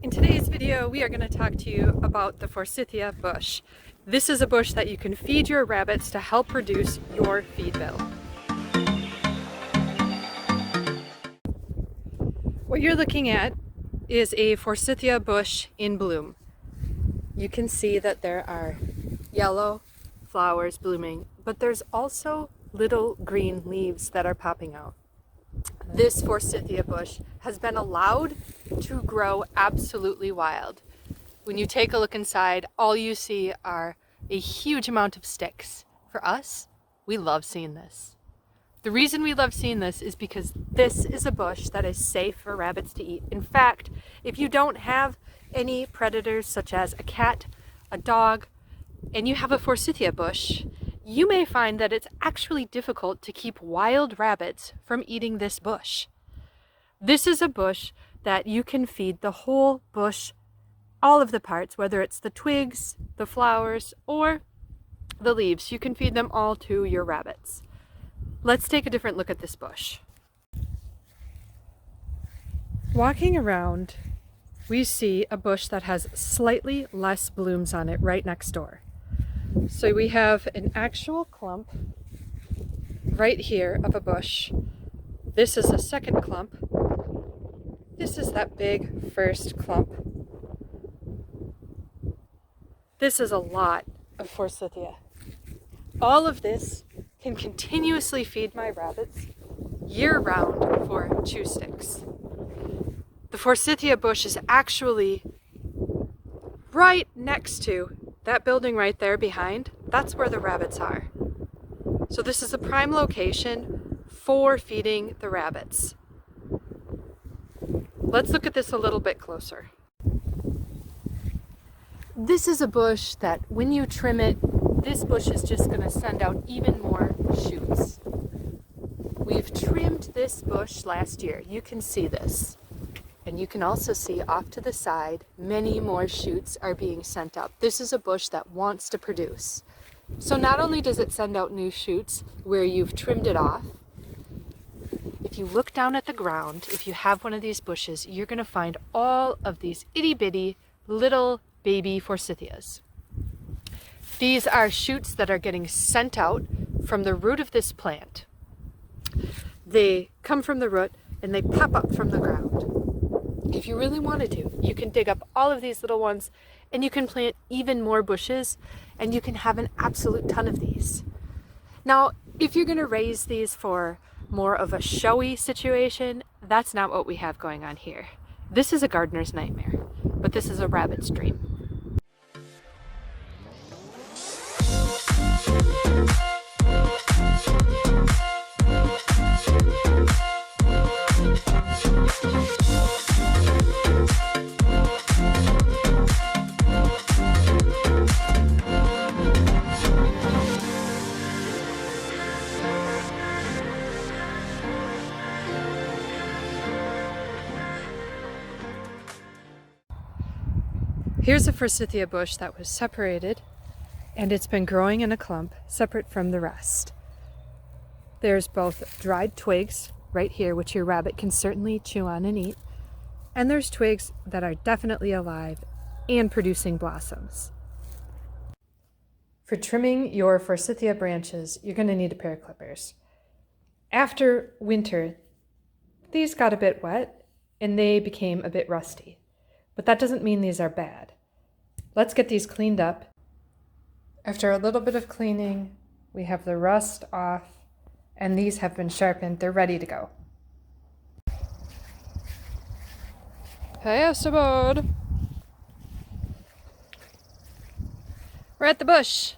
In today's video, we are going to talk to you about the FORSYTHIA bush. This is a bush that you can feed your rabbits to help reduce your feed bill. What you're looking at is a FORSYTHIA bush in bloom. You can see that there are yellow flowers blooming, but there's also little green leaves that are popping out. This FORSYTHIA bush has been allowed to grow absolutely wild. When you take a look inside, all you see are a huge amount of sticks. For us, we love seeing this. The reason we love seeing this is because this is a bush that is safe for rabbits to eat. In fact, if you don't have any predators such as a cat, a dog, and you have a FORSYTHIA bush, you may find that it's actually difficult to keep wild rabbits from eating this bush. This is a bush that you can feed the whole bush, all of the parts, whether it's the twigs, the flowers, or the leaves. You can feed them all to your rabbits. Let's take a different look at this bush. Walking around, we see a bush that has slightly less blooms on it right next door. So we have an actual clump right here of a bush. This is a second clump. This is that big first clump. This is a lot of FORSYTHIA. All of this can continuously feed my rabbits year-round for chew sticks. The FORSYTHIA bush is actually right next to that building right there behind. That's where the rabbits are. So this is a prime location for feeding the rabbits. Let's look at this a little bit closer. This is a bush that when you trim it, this bush is just going to send out even more shoots. We've trimmed this bush last year. You can see this. And you can also see off to the side, many more shoots are being sent up. This is a bush that wants to produce. So not only does it send out new shoots where you've trimmed it off, if you look down at the ground, if you have one of these bushes, you're going to find all of these itty-bitty little baby FORSYTHIAs. These are shoots that are getting sent out from the root of this plant. They come from the root and they pop up from the ground. If you really wanted to, you can dig up all of these little ones and you can plant even more bushes and you can have an absolute ton of these. Now, if you're going to raise these for more of a showy situation, that's not what we have going on here. This is a gardener's nightmare, but this is a rabbit's dream. Here's a FORSYTHIA bush that was separated, and it's been growing in a clump separate from the rest. There's both dried twigs right here, which your rabbit can certainly chew on and eat, and there's twigs that are definitely alive and producing blossoms. For trimming your FORSYTHIA branches, you're going to need a pair of clippers. After winter, these got a bit wet and they became a bit rusty. But that doesn't mean these are bad. Let's get these cleaned up. After a little bit of cleaning, we have the rust off, and these have been sharpened. They're ready to go. Hey, Esteban! We're at the bush,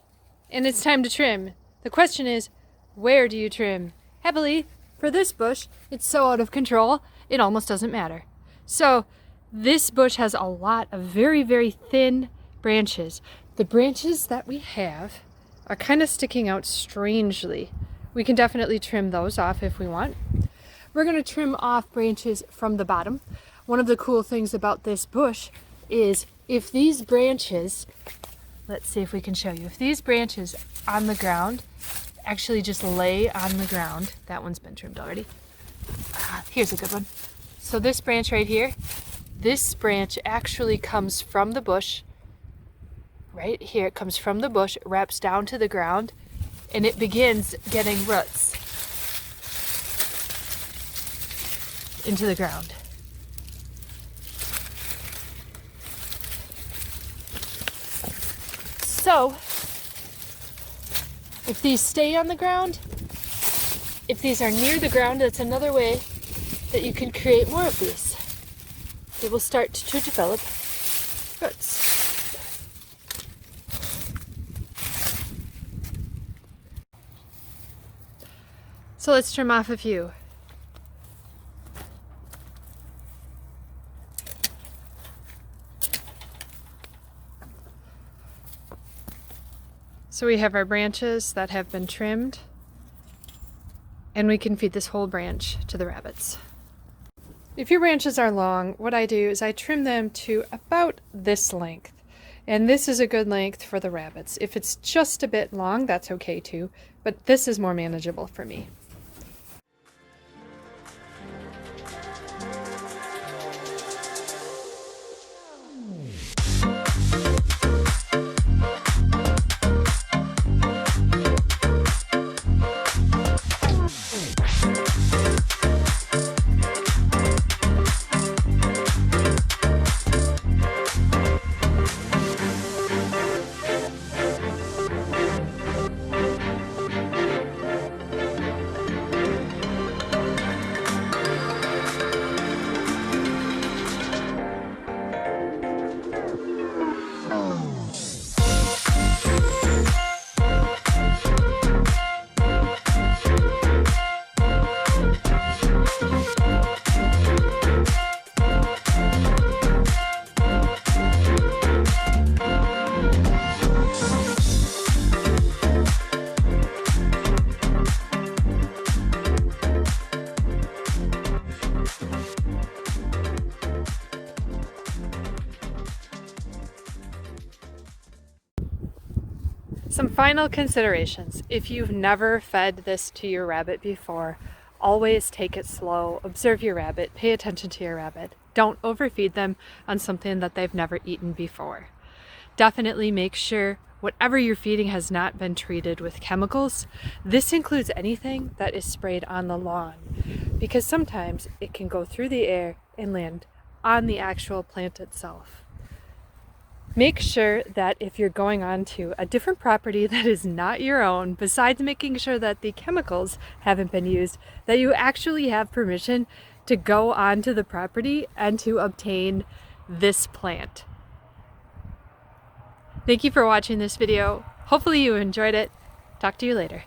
and it's time to trim. The question is, where do you trim? Heavily, for this bush, it's so out of control, it almost doesn't matter. So, this bush has a lot of very, very thin branches. The branches that we have are kind of sticking out strangely. We can definitely trim those off if we want. We're going to trim off branches from the bottom. One of the cool things about this bush is if these branches, let's see if we can show you, if these branches on the ground actually just lay on the ground, that one's been trimmed already. Here's a good one. So this branch right here, This branch actually comes from the bush. Right here, it comes from the bush, it wraps down to the ground, and it begins getting roots into the ground. So, if these stay on the ground, if these are near the ground, that's another way that you can create more of these. They will start to develop roots. So let's trim off a few. So we have our branches that have been trimmed, and we can feed this whole branch to the rabbits. If your branches are long, what I do is I trim them to about this length. And this is a good length for the rabbits. If it's just a bit long, that's okay too, but this is more manageable for me. Some final considerations. If you've never fed this to your rabbit before, always take it slow, observe your rabbit, pay attention to your rabbit. Don't overfeed them on something that they've never eaten before. Definitely make sure whatever you're feeding has not been treated with chemicals. This includes anything that is sprayed on the lawn, because sometimes it can go through the air and land on the actual plant itself. Make sure that if you're going on to a different property that is not your own, besides making sure that the chemicals haven't been used, that you actually have permission to go onto the property and to obtain this plant. Thank you for watching this video. Hopefully you enjoyed it. Talk to you later.